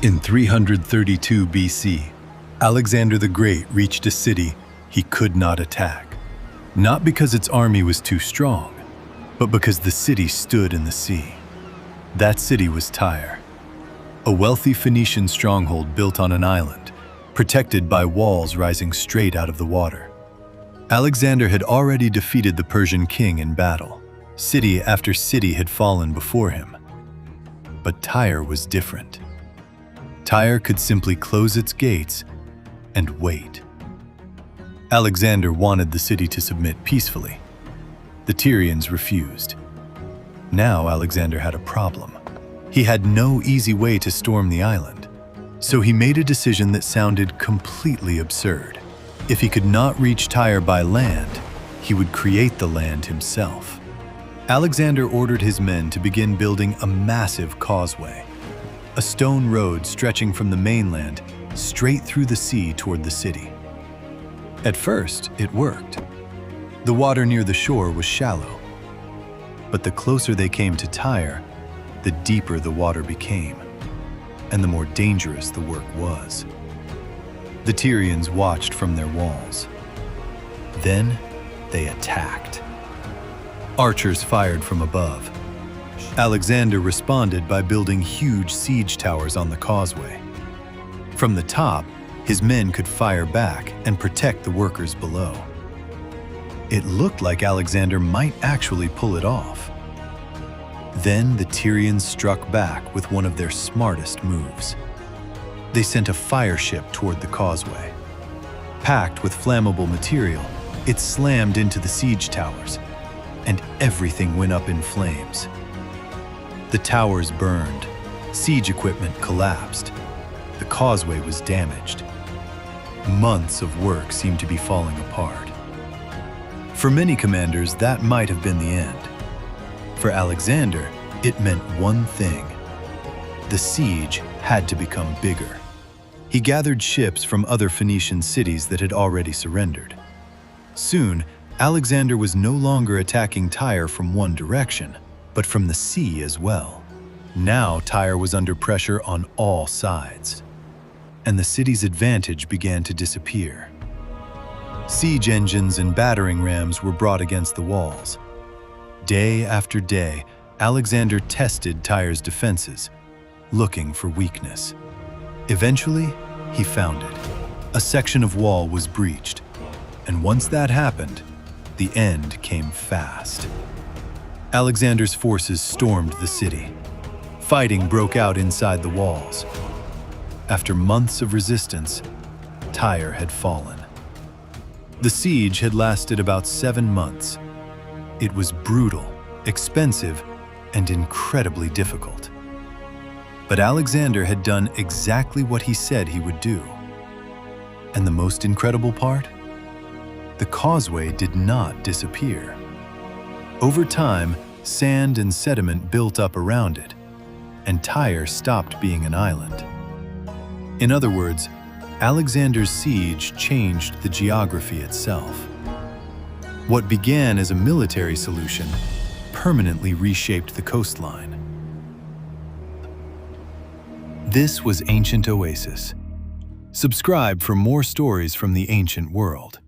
In 332 BC, Alexander the Great reached a city he could not attack. Not because its army was too strong, but because the city stood in the sea. That city was Tyre, a wealthy Phoenician stronghold built on an island, protected by walls rising straight out of the water. Alexander had already defeated the Persian king in battle. City after city had fallen before him. But Tyre was different. Tyre could simply close its gates and wait. Alexander wanted the city to submit peacefully. The Tyrians refused. Now Alexander had a problem. He had no easy way to storm the island, so he made a decision that sounded completely absurd. If he could not reach Tyre by land, he would create the land himself. Alexander ordered his men to begin building a massive causeway, a stone road stretching from the mainland straight through the sea toward the city. At first, it worked. The water near the shore was shallow, but the closer they came to Tyre, the deeper the water became, and the more dangerous the work was. The Tyrians watched from their walls. Then they attacked. Archers fired from above. Alexander responded by building huge siege towers on the causeway. From the top, his men could fire back and protect the workers below. It looked like Alexander might actually pull it off. Then the Tyrians struck back with one of their smartest moves. They sent a fire ship toward the causeway. Packed with flammable material, it slammed into the siege towers, and everything went up in flames. The towers burned, siege equipment collapsed, the causeway was damaged. Months of work seemed to be falling apart. For many commanders, that might have been the end. For Alexander, it meant one thing: the siege had to become bigger. He gathered ships from other Phoenician cities that had already surrendered. Soon, Alexander was no longer attacking Tyre from one direction, but from the sea as well. Now Tyre was under pressure on all sides, and the city's advantage began to disappear. Siege engines and battering rams were brought against the walls. Day after day, Alexander tested Tyre's defenses, looking for weakness. Eventually, he found it. A section of wall was breached, and once that happened, the end came fast. Alexander's forces stormed the city. Fighting broke out inside the walls. After months of resistance, Tyre had fallen. The siege had lasted about 7 months. It was brutal, expensive, and incredibly difficult. But Alexander had done exactly what he said he would do. And the most incredible part? The causeway did not disappear. Over time, sand and sediment built up around it, and Tyre stopped being an island. In other words, Alexander's siege changed the geography itself. What began as a military solution permanently reshaped the coastline. This was Ancient Oasis. Subscribe for more stories from the ancient world.